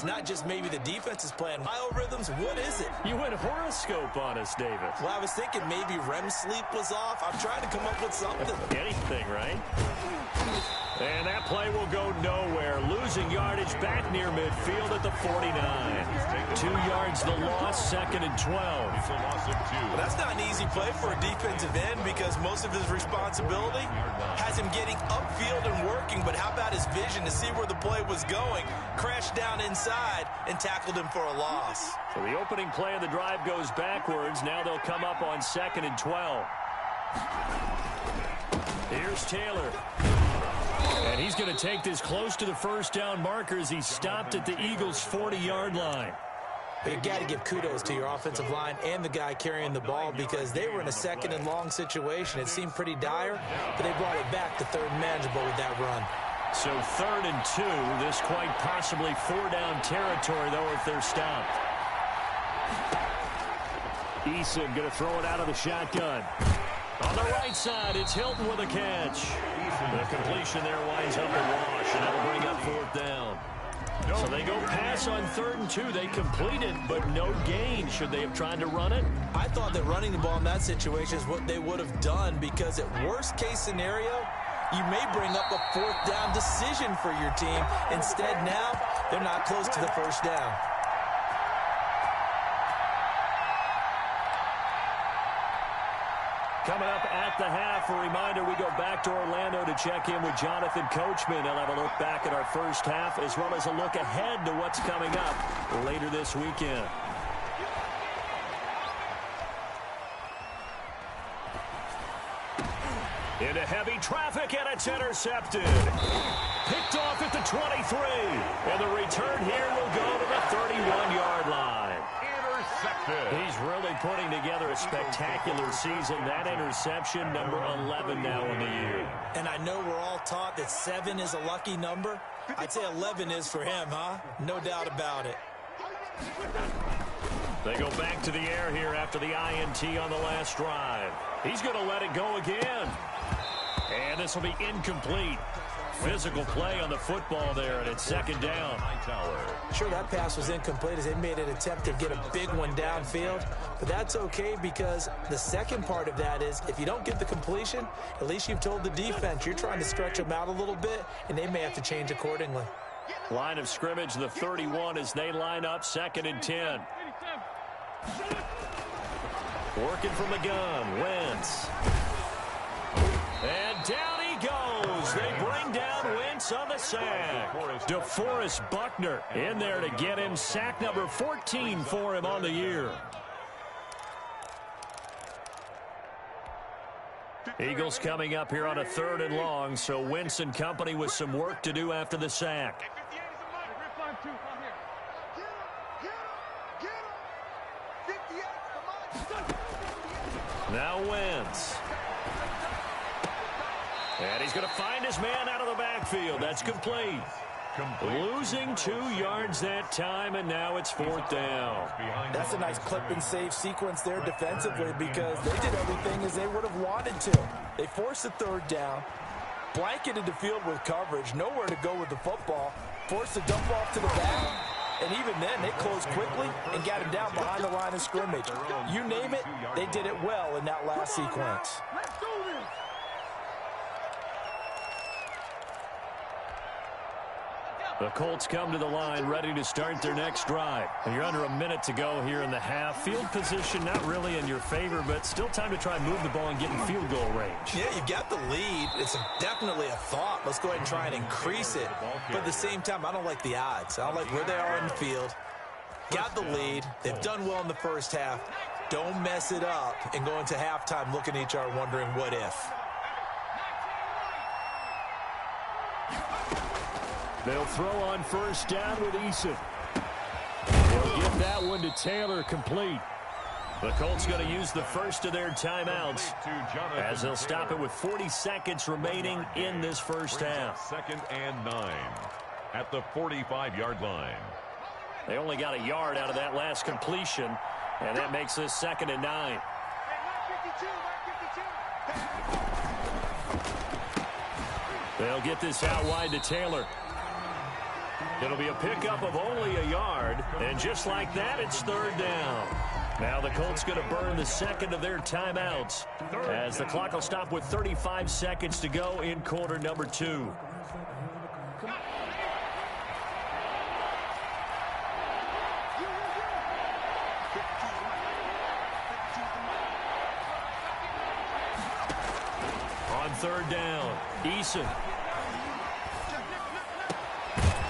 Not just maybe the defense is playing biorhythms. What is it? You went horoscope on us, David. Well, I was thinking maybe REM sleep was off. I'm trying to come up with something. Anything, right? And that play will go nowhere. Losing yardage back near midfield at the 49. 2 yards the loss, 2nd and 12. Well, that's not an easy play for a defensive end because most of his responsibility has him getting upfield and working. But how about his vision to see where the play was going? Crashed down inside and tackled him for a loss. So the opening play of the drive goes backwards. Now they'll come up on 2nd and 12. Here's Taylor. And he's going to take this close to the first down marker as he stopped at the Eagles' 40-yard line. But you got to give kudos to your offensive line and the guy carrying the ball because they were in a 2nd and long situation. It seemed pretty dire, but they brought it back to 3rd and manageable with that run. So 3rd and 2. This quite possibly 4-down territory, though, if they're stopped. Eason going to throw it out of the shotgun. On the right side, it's Hilton with a catch. The completion there winds up a wash, and that'll bring up 4th down. So they go pass on 3rd and 2. They complete it, but no gain. Should they have tried to run it? I thought that running the ball in that situation is what they would have done because at worst-case scenario, you may bring up a 4th down decision for your team. Instead, now, they're not close to the first down. Coming up at the half, a reminder, we go back to Orlando to check in with Jonathan Coachman. He'll have a look back at our first half as well as a look ahead to what's coming up later this weekend. Into heavy traffic, and it's intercepted. Picked off at the 23. And the return here will go to the 31-yard line. He's really putting together a spectacular season. That interception, number 11 now in the year. And I know we're all taught that 7 is a lucky number. I'd say 11 is for him, huh? No doubt about it. They go back to the air here after the INT on the last drive. He's going to let it go again. And this will be incomplete. Physical play on the football there, and it's 2nd down. Sure, that pass was incomplete as they made an attempt to get a big one downfield, but that's okay because the second part of that is if you don't get the completion, at least you've told the defense you're trying to stretch them out a little bit, and they may have to change accordingly. Line of scrimmage, the 31 as they line up, 2nd and 10. Working from the gun, Wentz. And down he goes. They bring down Wentz on the sack. DeForest Buckner in there to get him. Sack number 14 for him on the year. Eagles coming up here on a 3rd and long, so Wentz and company with some work to do after the sack. Now Wentz. And he's going to find his man out of the backfield. That's complete. Losing 2 yards that time, and now it's 4th down. That's a nice clip and save sequence there defensively because they did everything as they would have wanted to. They forced the 3rd down, blanketed the field with coverage, nowhere to go with the football, forced the dump off to the back, and even then they closed quickly and got him down behind the line of scrimmage. You name it, they did it well in that last sequence. The Colts come to the line ready to start their next drive. And you're under a minute to go here in the half. Field position not really in your favor, but still time to try and move the ball and get in field goal range. Yeah, you've got the lead. It's definitely a thought. Let's go ahead and try and increase it. But at the same time, I don't like the odds. I don't like where they are in the field. Got the lead. They've done well in the first half. Don't mess it up and go into halftime looking at each other wondering what if. They'll throw on 1st down with Eason. They'll give that one to Taylor, complete. The Colts going to use the first of their timeouts as they'll stop it with 40 seconds remaining in this first half. 2nd and 9 at the 45-yard line. They only got a yard out of that last completion, and that makes this 2nd and 9. They'll get this out wide to Taylor. It'll be a pickup of only a yard, and just like that, it's third down. Now the Colts going to burn the second of their timeouts as the clock will stop with 35 seconds to go in quarter number 2. On third down, Eason.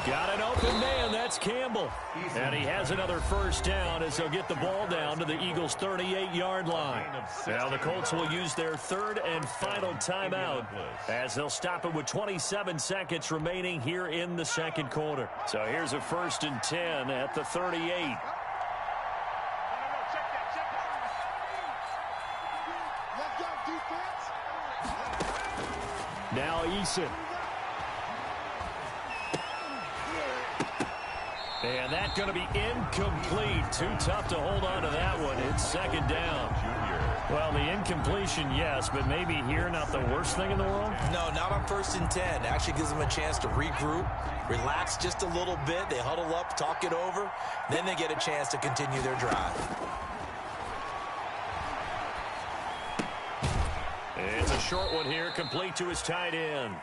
Got an open man, that's Campbell. And he has another first down as they'll get the ball down to the Eagles' 38-yard line. Now the Colts will use their third and final timeout as they'll stop it with 27 seconds remaining here in the second quarter. So here's a 1st and 10 at the 38. Now Eason. And that's going to be incomplete. Too tough to hold on to that one. It's second down. Well, the incompletion, yes, but maybe here not the worst thing in the world? No, not on 1st and 10. Actually gives them a chance to regroup, relax just a little bit. They huddle up, talk it over. Then they get a chance to continue their drive. It's a short one here, complete to his tight end.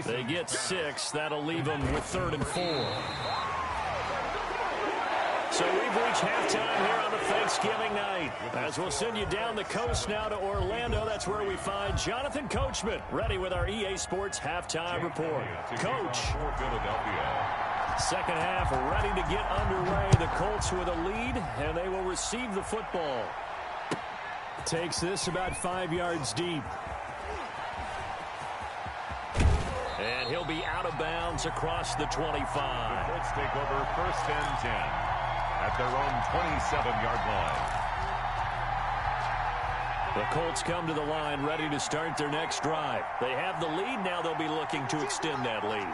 They get 6. That'll leave them with 3rd and 4. So we've reached halftime here on the Thanksgiving night. As we'll send you down the coast now to Orlando, that's where we find Jonathan Coachman, ready with our EA Sports halftime report. Coach. Second half ready to get underway. The Colts with a lead, and they will receive the football. Takes this about 5 yards deep. And he'll be out of bounds across the 25. The Colts take over 1st and 10. At their own 27-yard line. The Colts come to the line ready to start their next drive. They have the lead. Now they'll be looking to extend that lead.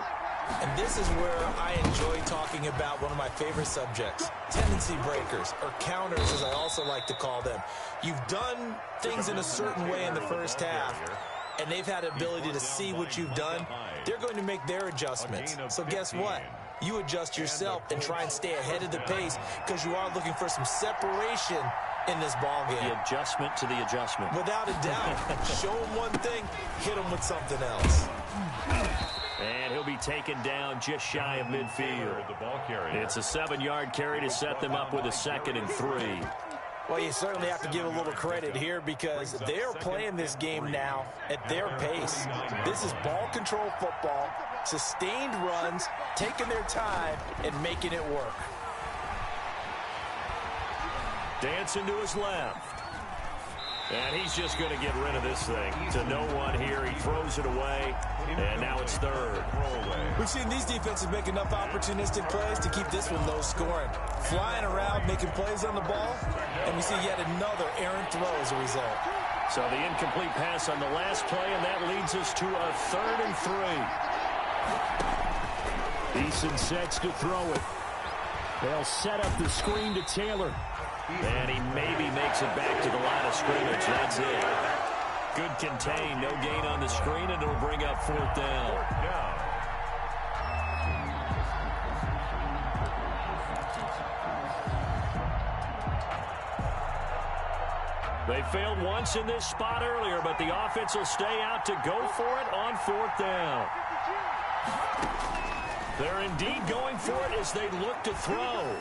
And this is where I enjoy talking about one of my favorite subjects, tendency breakers, or counters as I also like to call them. You've done things in a certain way in the first half, and they've had the ability to see what you've done. They're going to make their adjustments. So guess what? You adjust yourself and try and stay ahead of the pace because you are looking for some separation in this ball game. The adjustment to the adjustment. Without a doubt. Show him one thing, hit him with something else. And he'll be taken down just shy of midfield. It's a 7-yard carry to set them up with a 2nd and 3. Well, you certainly have to give a little credit here because they're playing this game now at their pace. This is ball control football, sustained runs, taking their time, and making it work. Dancing to his left. And he's just going to get rid of this thing to no one here. He throws it away, and now it's 3rd. We've seen these defenses make enough opportunistic plays to keep this one low scoring. Flying around, making plays on the ball, and we see yet another errant throw as a result. So the incomplete pass on the last play, and that leads us to a 3rd and 3. Eason sets to throw it. They'll set up the screen to Taylor. And he maybe makes it back to the line of scrimmage. That's it. Good contain. No gain on the screen, and it'll bring up 4th down. They failed once in this spot earlier, but the offense will stay out to go for it on 4th down. They're indeed going for it as they look to throw.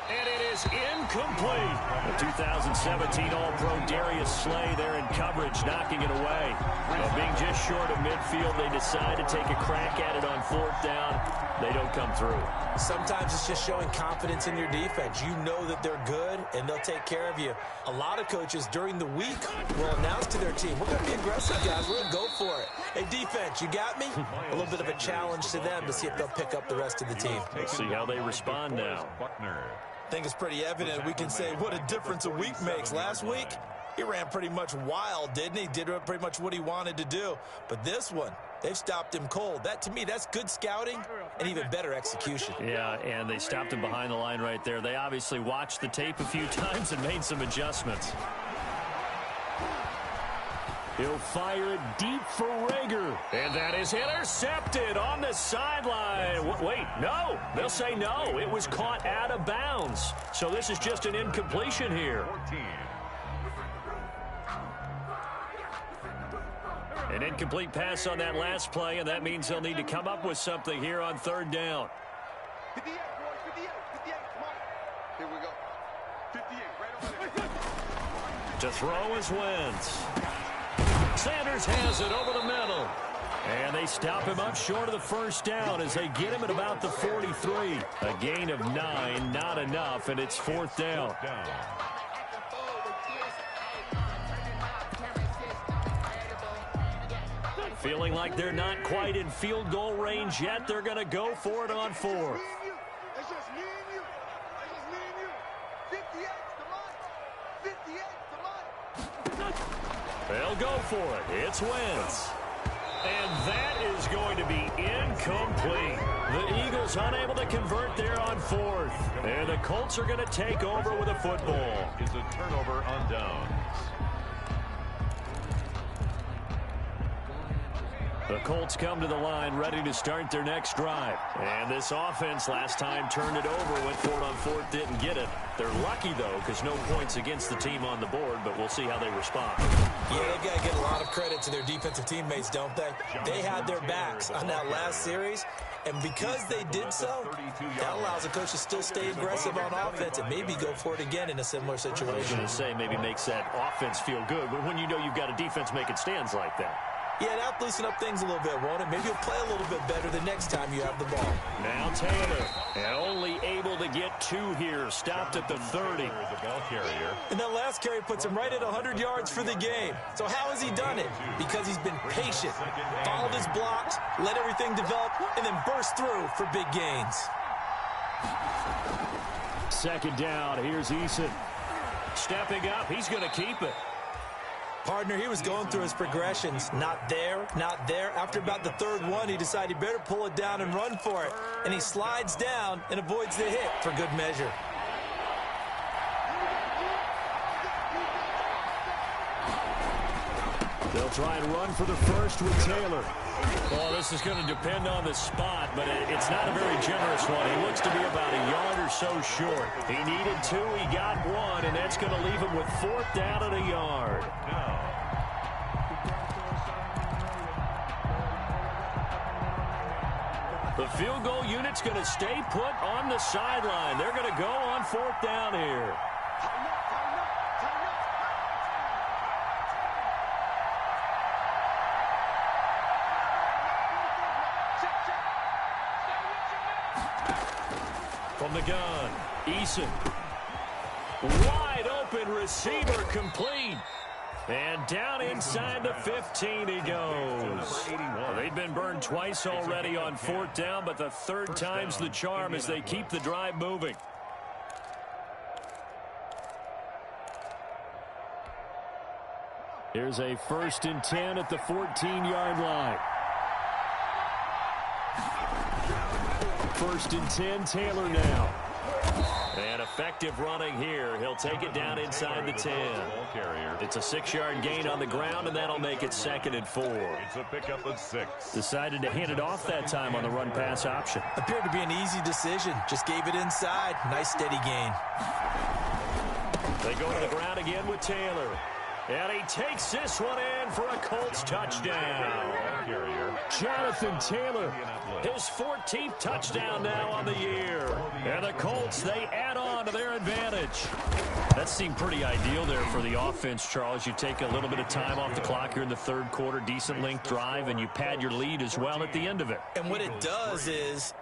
And it is incomplete. The 2017 All-Pro Darius Slay there in coverage, knocking it away. And being just short of midfield, they decide to take a crack at it on 4th down. They don't come through. Sometimes it's just showing confidence in your defense. You know that they're good, and they'll take care of you. A lot of coaches during the week will announce to their team, we're going to be aggressive, guys. We're going to go for it. Hey, defense, you got me? A little bit of a challenge to them to see if they'll pick up the rest of the team. We'll see how they respond now. I think it's pretty evident. We can say what a difference a week makes. Last week, he ran pretty much wild, didn't he? Did pretty much what he wanted to do. But this one, they've stopped him cold. That, to me, that's good scouting and even better execution. Yeah, and they stopped him behind the line right there. They obviously watched the tape a few times and made some adjustments. He'll fire it deep for Rager. And that is intercepted on the sideline. Wait, no. They'll say no. It was caught out of bounds. So this is just an incompletion here. 14. An incomplete pass on that last play, and that means they'll need to come up with something here on third down. 58, boys, 58, 58, come on. Here we go. 58, right over there. To throw is Wentz. Sanders has it over the middle. And they stop him up short of the first down as they get him at about the 43. A gain of 9, not enough, and it's fourth down. Feeling like they're not quite in field goal range yet, they're going to go for it on fourth. It's just me and you. It's just me and you. 58, come on. 58, come on. They'll go for it. It's Wentz. And that is going to be incomplete. The Eagles unable to convert there on fourth. And the Colts are going to take over with a football. It's a turnover on downs. The Colts come to the line ready to start their next drive. And this offense last time turned it over, went for it on fourth, didn't get it. They're lucky, though, because no points against the team on the board, but we'll see how they respond. Yeah, they've got to get a lot of credit to their defensive teammates, don't they? They had their backs on that last series, and because they did so, that allows the coach to still stay aggressive on offense and maybe go for it again in a similar situation. I was going to say maybe makes that offense feel good, but when you know you've got a defense making stands like that. Yeah, that'll loosen up things a little bit, won't it? Maybe you'll play a little bit better the next time you have the ball. Now Taylor, and only able to get 2 here, stopped at the 30. The ball carrier. And that last carry puts him right at 100 yards for the game. So how has he done it? Because he's been patient, followed his blocks, let everything develop, and then burst through for big gains. Second down, here's Eason. Stepping up, he's going to keep it. Partner, he was going through his progressions. Not there, not there. After about the third one, he decided he better pull it down and run for it. And he slides down and avoids the hit for good measure. They'll try and run for the first with Taylor. Well, this is going to depend on the spot, but it's not a very generous one. He looks to be about a yard or so short. He needed 2, he got 1, and that's going to leave him with fourth down and a yard. The field goal unit's going to stay put on the sideline. They're going to go on fourth down here. From the gun, Eason. Wide open receiver complete. And down inside the 15 he goes. They've been burned twice already on fourth down, but the third time's the charm as they keep the drive moving. Here's a 1st and 10 at the 14-yard line. 1st and 10, Taylor now. And effective running here. He'll take it down inside the 10. It's a 6-yard gain on the ground, and that'll make it 2nd and 4. It's a pickup of 6. Decided to hand it off that time on the run-pass option. Appeared to be an easy decision. Just gave it inside. Nice, steady gain. They go to the ground again with Taylor. And he takes this one in for a Colts touchdown. Jonathan Taylor, his 14th touchdown now on the year. And the Colts, they add on to their advantage. That seemed pretty ideal there for the offense, Charles. You take a little bit of time off the clock here in the third quarter, decent length drive, and you pad your lead as well at the end of it. And what it does is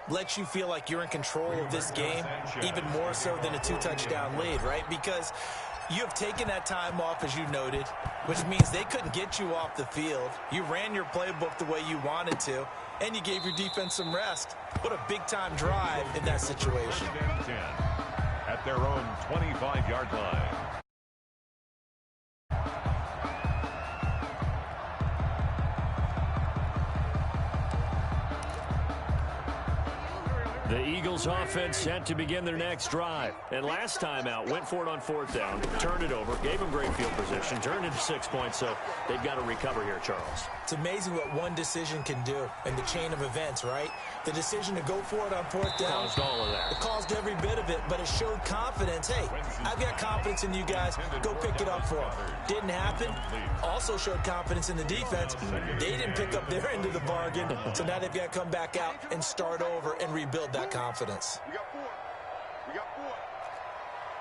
lets you feel like you're in control of this game, even more so than a 2-touchdown lead, right? Because you have taken that time off, as you noted, which means they couldn't get you off the field. You ran your playbook the way you wanted to, and you gave your defense some rest. What a big-time drive in that situation. 10 at their own 25-yard line. The Eagles offense set to begin their next drive. And last time out, went for it on 4th down, turned it over, gave them great field position, turned into 6 points, so they've got to recover here, Charles. It's amazing what one decision can do in the chain of events, right? The decision to go for it on 4th down. Caused all of that. It caused every bit of it, but it showed confidence. Hey, I've got confidence in you guys. Go pick it up for them. Didn't happen. Also showed confidence in the defense. They didn't pick up their end of the bargain, so now they've got to come back out and start over and rebuild that confidence. We got 4. We got 4.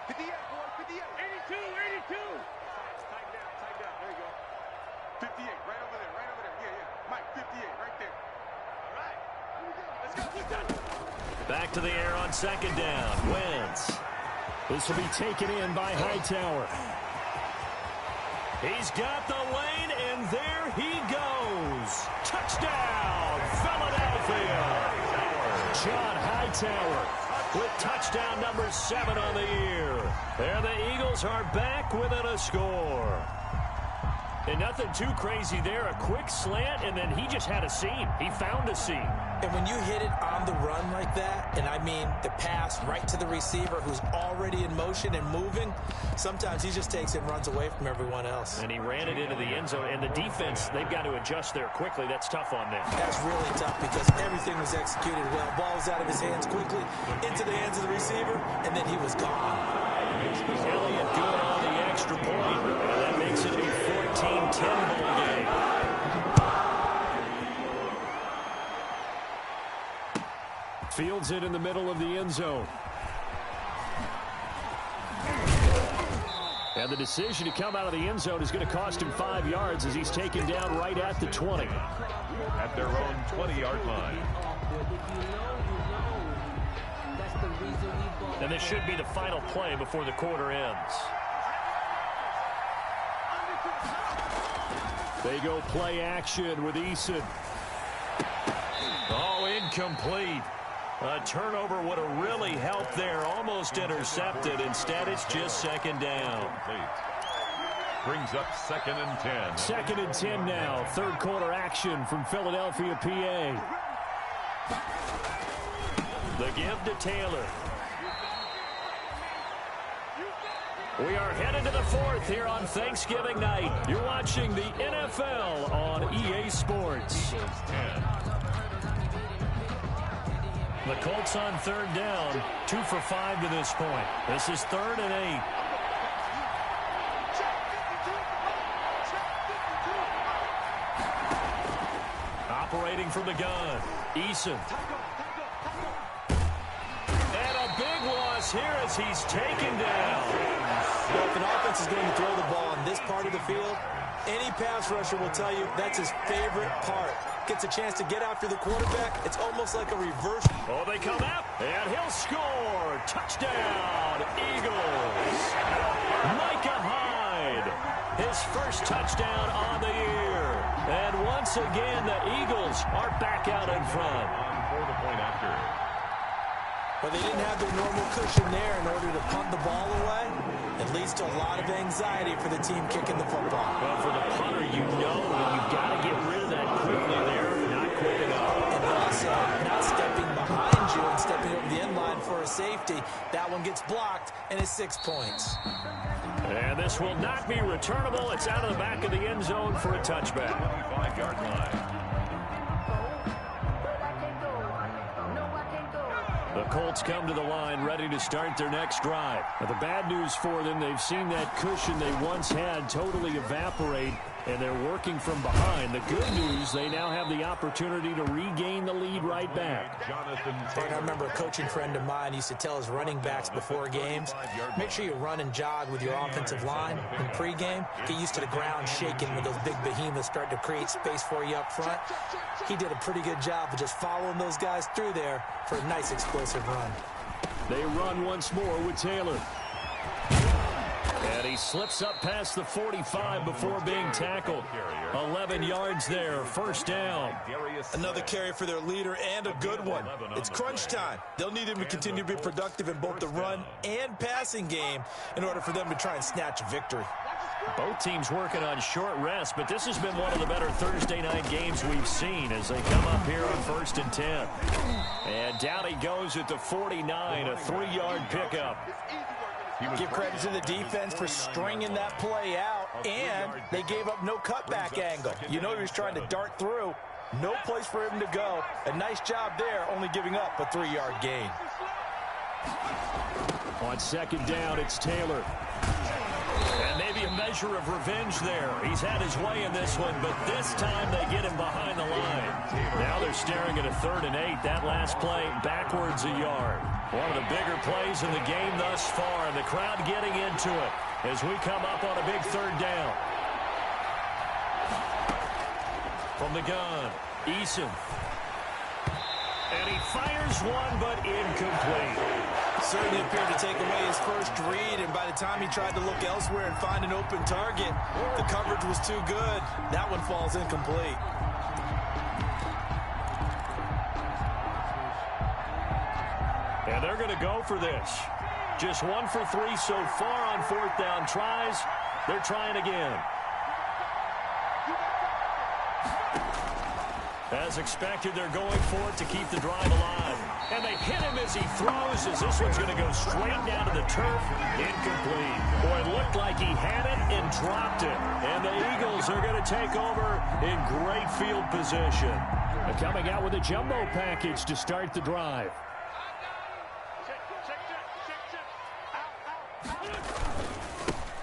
58, boy, 58. 82, 82. Tighten down. There you go. 58, right over there, Yeah. Mike, 58, right there. All right. Here we go. Let's go. Let's go. Back to the air on 2nd down. Wentz. This will be taken in by Hightower. He's got the lane, and there he goes. Touchdown, Philadelphia. John Hightower With touchdown number 7 on the year. And the Eagles are back within a score. And nothing too crazy there. A quick slant, and then he just had a seam. He found a seam. And when you hit it on the run like that, and I mean the pass right to the receiver who's already in motion and moving, sometimes he just takes it and runs away from everyone else. And he ran it into the end zone. And the defense, they've got to adjust there quickly. That's tough on them. That's really tough because everything was executed well. Ball was out of his hands quickly, into the hands of the receiver, and then he was gone. Elliott good on the extra point. And that makes it a 14-10 ball game. fields it in the middle of the end zone. And the decision to come out of the end zone is going to cost him 5 yards as he's taken down right at the 20. At their own 20-yard line. And this should be the final play before the quarter ends. They go play action with Eason. Oh, incomplete. A turnover would have really helped there. Almost intercepted. Instead, it's just second down. Brings up 2nd and 10. 2nd and 10 now. Third quarter action from Philadelphia, PA. The give to Taylor. We are headed to the 4th here on Thanksgiving night. You're watching the NFL on EA Sports. The Colts on 3rd down, 2 for 5 to this point. This is 3rd and 8. Operating from the gun, Eason. And a big loss here as he's taken down. Well, if an offense is going to throw the ball on this part of the field, any pass rusher will tell you that's his favorite part. Gets a chance to get after the quarterback. It's almost like a reverse. Oh, they come out, and he'll score. Touchdown, Eagles. Micah Hyde, his first touchdown on the year. And once again, the Eagles are back out in front. For the point after. But they didn't have their normal cushion there in order to punt the ball away. It leads to a lot of anxiety for the team kicking the football. Well, for the punter, you know that you've got to get rid of that quickly there. Not quick enough. And also, not stepping behind you and stepping over the end line for a safety. That one gets blocked, and it's 6 points. And this will not be returnable. It's out of the back of the end zone for a touchback. 25-yard line. The Colts come to the line ready to start their next drive. Now, the bad news for them, they've seen that cushion they once had totally evaporate, and they're working from behind. The good news, they now have the opportunity to regain the lead right back. I remember a coaching friend of mine used to tell his running backs before games, make sure you run and jog with your offensive line in pregame. Get used to the ground shaking when those big behemoths start to create space for you up front. He did a pretty good job of just following those guys through there for a nice explosive run. They run once more with Taylor. And he slips up past the 45 before being tackled. 11 yards there, first down. Another carry for their leader and a good one. It's crunch time. They'll need him to continue to be productive in both the run and passing game in order for them to try and snatch a victory. Both teams working on short rest, but this has been one of the better Thursday night games we've seen as they come up here on 1st and 10. And down he goes at the 49, a 3-yard pickup. Give credit to the defense for stringing that play out, and they gave up no cutback angle. You know he was trying to dart through. No place for him to go. A nice job there, only giving up a 3-yard gain. On 2nd down, it's Taylor. And maybe a measure of revenge there. He's had his way in this one, but this time they get him behind the line. Now they're staring at a 3rd and 8. That last play backwards a yard. One of the bigger plays in the game thus far, and the crowd getting into it as we come up on a big 3rd down. From the gun, Eason. And he fires one, but incomplete. Certainly appeared to take away his first read, and by the time he tried to look elsewhere and find an open target, the coverage was too good. That one falls incomplete. And they're going to go for this. Just 1 for 3 so far on 4th down tries. They're trying again. As expected, they're going for it to keep the drive alive. And they hit him as he throws, as this one's going to go straight down to the turf. Incomplete. Boy, it looked like he had it and dropped it. And the Eagles are going to take over in great field position. And coming out with a jumbo package to start the drive.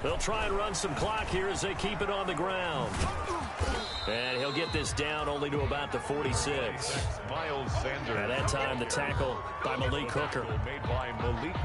They'll try and run some clock here as they keep it on the ground. And he'll get this down only to about the 46. At that time, the tackle by Malik Hooker.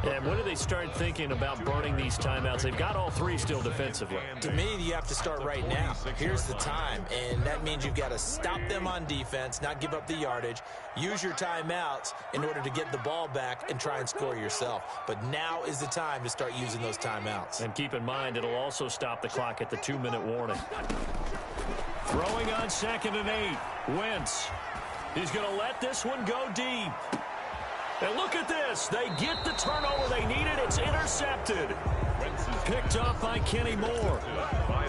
And when do they start thinking about burning these timeouts? They've got all 3 still defensively. To me, you have to start right now. Here's the time, and that means you've got to stop them on defense, not give up the yardage, use your timeouts in order to get the ball back and try and score yourself. But now is the time to start using those timeouts. And keep in mind, it'll also stop the clock at the 2-minute warning. Throwing on 2nd and 8. Wentz. He's going to let this one go deep. And look at this. They get the turnover they needed. It's intercepted. Picked up by Kenny Moore.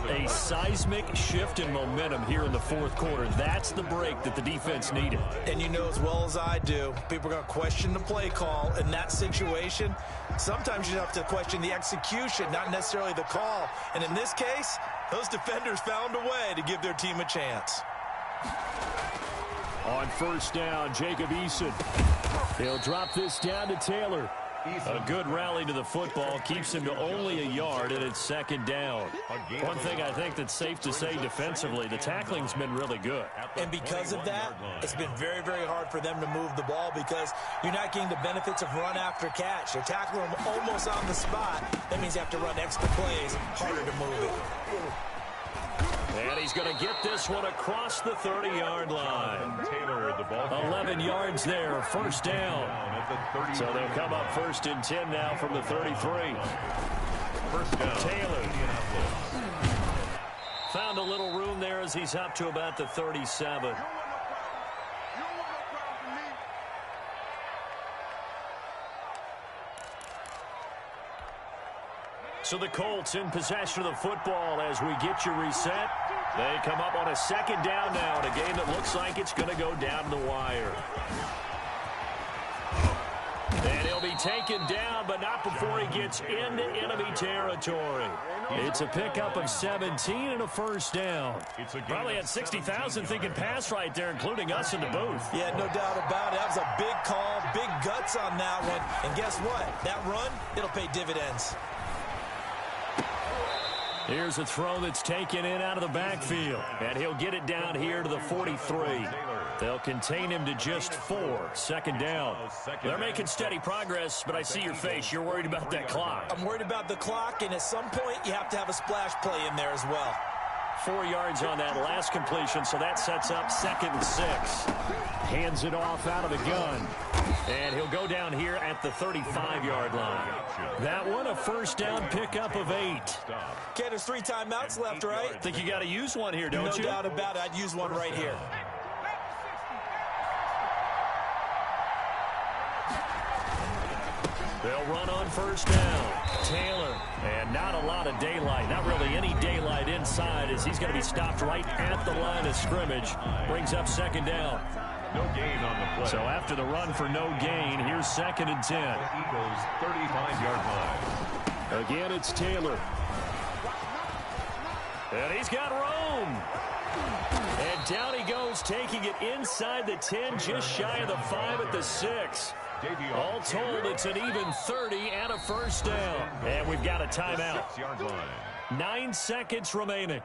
A seismic shift in momentum here in the 4th quarter. That's the break that the defense needed. And you know as well as I do, people are going to question the play call in that situation. Sometimes you have to question the execution, not necessarily the call. And in this case, those defenders found a way to give their team a chance. On 1st down, Jacob Eason. He'll drop this down to Taylor. A good rally to the football keeps him to only a yard, and it's 2nd down. One thing I think that's safe to say defensively, the tackling's been really good. And because of that, it's been very, very hard for them to move the ball because you're not getting the benefits of run after catch. They're tackling them almost on the spot. That means you have to run extra plays, harder to move it. And he's going to get this one across the 30-yard line. 11 yards there, 1st down. So they'll come up 1st and 10 now from the 33. Taylor found a little room there as he's up to about the 37. So the Colts in possession of the football as we get you reset. They come up on a 2nd down now in a game that looks like it's going to go down the wire. And he'll be taken down, but not before he gets into enemy territory. It's a pickup of 17 and a 1st down. Probably had 60,000 thinking pass right there, including us in the booth. Yeah, no doubt about it. That was a big call, big guts on that one. And guess what? That run, it'll pay dividends. Here's a throw that's taken in out of the backfield. And he'll get it down here to the 43. They'll contain him to just 4. 2nd down. They're making steady progress, but I see your face. You're worried about that clock. I'm worried about the clock, and at some point, you have to have a splash play in there as well. 4 yards on that last completion, so that sets up 2nd and 6. Hands it off out of the gun. And he'll go down here at the 35-yard line. That one, a 1st down pickup of 8. Okay, there's 3 timeouts left, right? Think you got to use one here, don't you? No doubt about it. I'd use one right here. They'll run on first down. Taylor, and not a lot of daylight. Not really any daylight inside as he's going to be stopped right at the line of scrimmage. Brings up second down. No gain on the play. So after the run for no gain, here's 2nd and 10. Eagles 35-yard line. Again, it's Taylor. And he's got room. And down he goes, taking it inside the 10, just shy of the 5 at the 6. All told, it's an even 30 and a first down. And we've got a timeout. 6-yard line. 9 seconds remaining.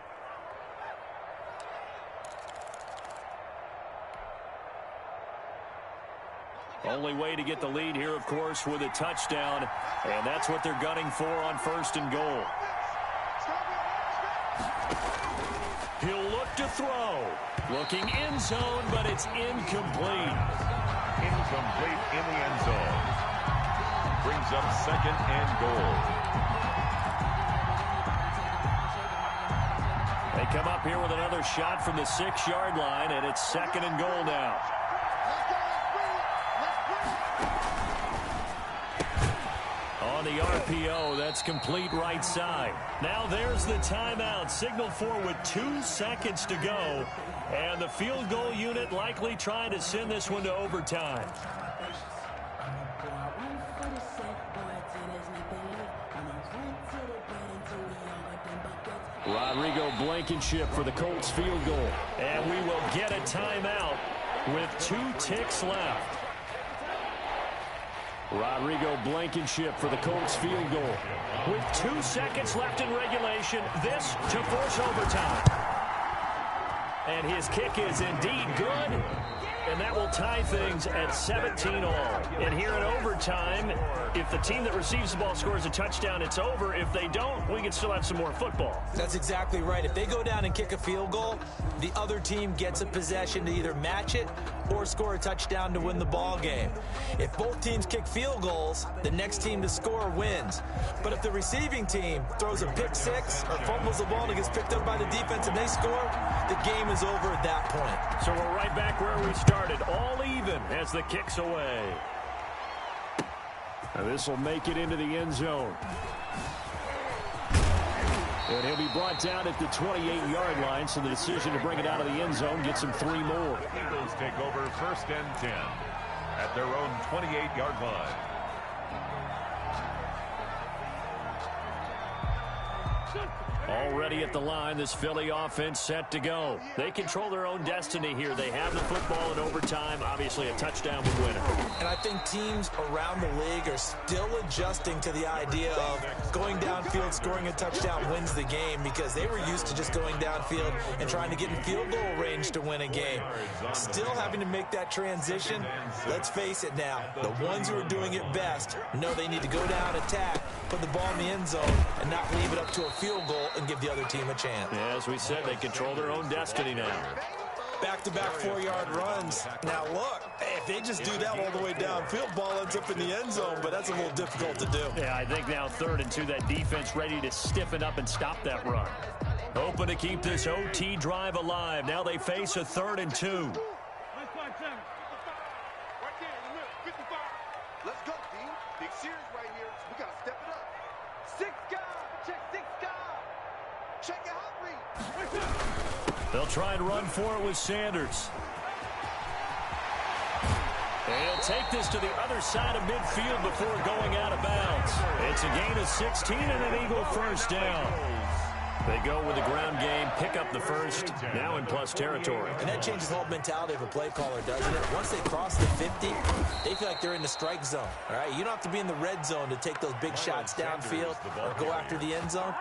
Only way to get the lead here, of course, with a touchdown. And that's what they're gunning for on 1st and goal. He'll look to throw. Looking end zone, but it's incomplete. Incomplete in the end zone. Brings up 2nd and goal. They come up here with another shot from the 6-yard line, and it's 2nd and goal now. On the RPO, that's complete right side. Now there's the timeout. Signal for with 2 seconds to go. And the field goal unit likely trying to send this one to overtime. Rodrigo Blankenship for the Colts field goal. And we will get a timeout with 2 ticks left. Rodrigo Blankenship for the Colts field goal. With 2 seconds left in regulation, this to force overtime. And his kick is indeed good. And that will tie things at 17 all. And here in overtime, if the team that receives the ball scores a touchdown, it's over. If they don't, we can still have some more football. That's exactly right. If they go down and kick a field goal, the other team gets a possession to either match it or score a touchdown to win the ball game. If both teams kick field goals, the next team to score wins. But if the receiving team throws a pick six or fumbles the ball and it gets picked up by the defense and they score, the game is over at that point. So we're right back where we started, all even as the kick's away. Now this will make it into the end zone. And he'll be brought down at the 28-yard line, so the decision to bring it out of the end zone gets him 3 more. Eagles take over 1st and 10 at their own 28-yard line. Already at the line, this Philly offense set to go. They control their own destiny here. They have the football in overtime. Obviously, a touchdown would win it. And I think teams around the league are still adjusting to the idea of going downfield, scoring a touchdown wins the game, because they were used to just going downfield and trying to get in field goal range to win a game. Still having to make that transition. Let's face it now, the ones who are doing it best know they need to go down, attack, put the ball in the end zone, and not leave it up to a field goal and give the other team a chance. Yeah, as we said, they control their own destiny now. Back-to-back 4-yard runs. Now look, if they just do that all the way downfield, ball ends up in the end zone, but that's a little difficult to do. Yeah, I think now 3rd and 2, that defense ready to stiffen up and stop that run. Hoping to keep this OT drive alive. Now they face a 3rd and 2. Let's go, team. Big series right here. We got to step it up. 6 guys. Check 6 guys. Check it out, me. They'll try and run for it with Sanders. And he'll take this to the other side of midfield before going out of bounds. It's a gain of 16 and an Eagle first down. They go with the ground game, pick up the first, now in plus territory. And that changes the whole mentality of a play caller, doesn't it? Once they cross the 50, they feel like they're in the strike zone. All right, you don't have to be in the red zone to take those big shots downfield or go after the end zone.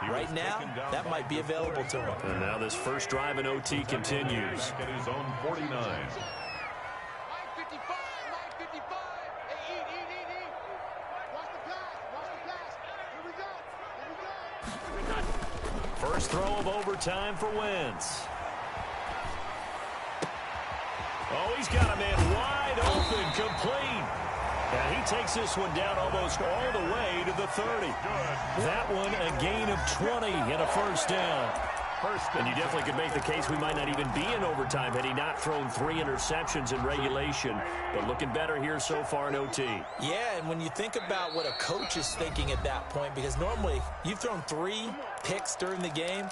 Right now, that might be available to him. And now this first drive in OT continues. At his own 49. 955, 955. Hey, eat. Watch the pass. Here we go. First throw of overtime for Wentz. Oh, he's got a man wide open, complete. And he takes this one down almost all the way to the 30. That one a gain of 20 and a first down. And you definitely could make the case we might not even be in overtime had he not thrown 3 interceptions in regulation. But looking better here so far in OT. Yeah, and when you think about what a coach is thinking at that point, because normally you've thrown 3 picks during the game,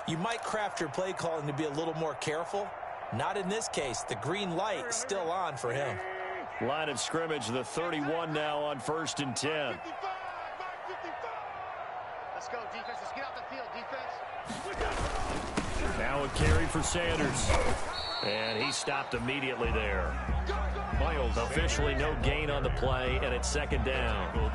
you might craft your play calling to be a little more careful. Not in this case. The green light is still on for him. Line of scrimmage, the 31 now on 1st and 10. Let's go, defense. Let's get out the field, defense. Now a carry for Sanders. And he stopped immediately there. Miles Officially no gain on the play, and it's 2nd down.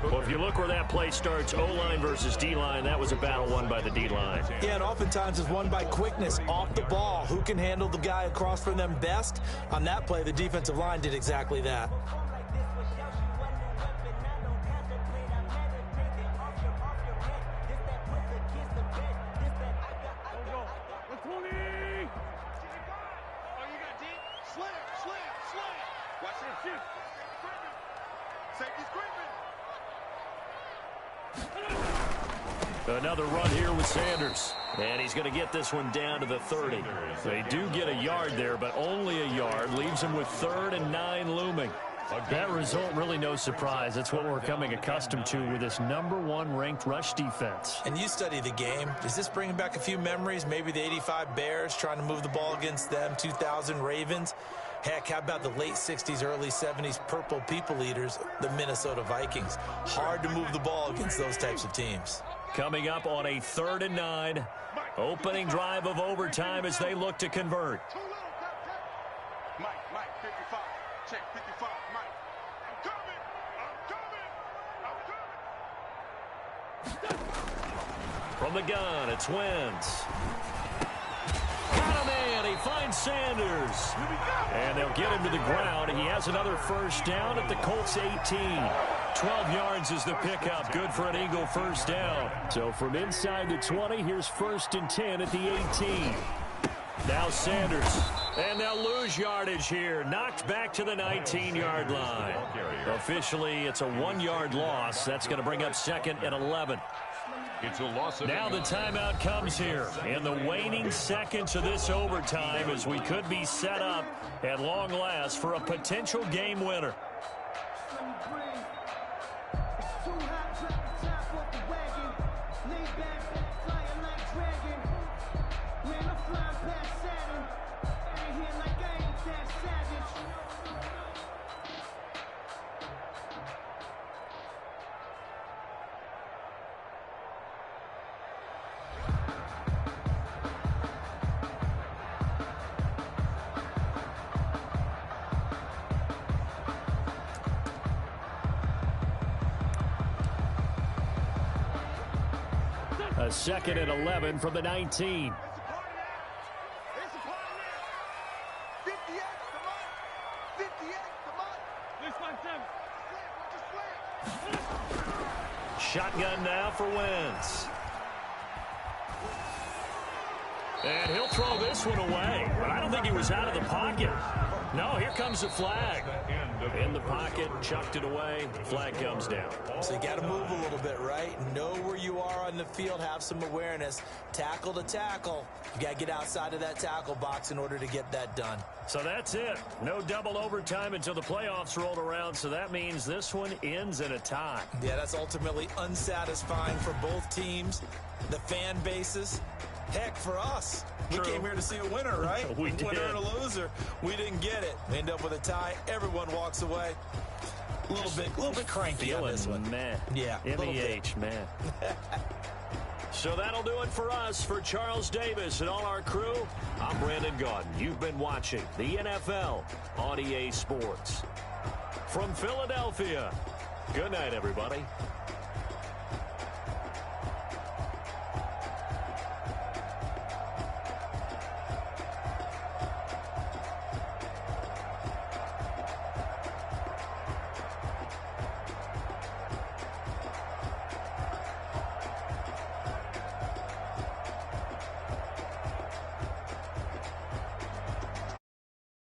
Well, if you look where that play starts, O-line versus D-line, that was a battle won by the D-line. Yeah, and oftentimes it's won by quickness off the ball. Who can handle the guy across from them best? On that play, the defensive line did exactly that. Another run here with Sanders. And he's going to get this one down to the 30. They do get a yard there, but only a yard. Leaves him with 3rd and 9 looming. That result, really no surprise. That's what we're coming accustomed to with this #1 ranked rush defense. And you study the game. Is this bringing back a few memories? Maybe the 85 Bears trying to move the ball against them, 2000 Ravens. Heck, how about the late 60s, early 70s Purple People Eaters, the Minnesota Vikings? Hard to move the ball against those types of teams. Coming up on a 3rd and 9. Opening drive of overtime as they look to convert. Mike, 55. Check 55, Mike. I'm coming. From the gun, it's Wentz. Got a man. He finds Sanders. And they'll get him to the ground. He has another 1st down at the Colts 18. 12 yards is the pickup. Good for an Eagle 1st down. So from inside the 20, here's 1st and 10 at the 18. Now Sanders. And they'll lose yardage here. Knocked back to the 19-yard line. Officially, it's a 1-yard loss. That's going to bring up 2nd and 11. It's a loss of Now the timeout comes here in the waning seconds of this overtime as we could be set up at long last for a potential game winner. A 2nd and 11 from the 19. Shotgun now for Wentz. And he'll throw this one away. But I don't think he was out of the pocket. No, here comes the flag. In the pocket, chucked it away. Flag comes down. So you got to move a little bit, right? Know where you are on the field. Have some awareness. Tackle to tackle. You got to get outside of that tackle box in order to get that done. So that's it. No double overtime until the playoffs rolled around. So that means this one ends in a tie. Yeah, that's ultimately unsatisfying for both teams, the fan bases. Heck, for us, we came here to see a winner, right? We did. Winner and a loser. We didn't get it. We end up with a tie. Everyone walks away. A little bit cranky on this one. Man. Yeah, MEH, man. So that'll do it for us. For Charles Davis and all our crew, I'm Brandon Gaudin. You've been watching the NFL on EA Sports. From Philadelphia, good night, everybody.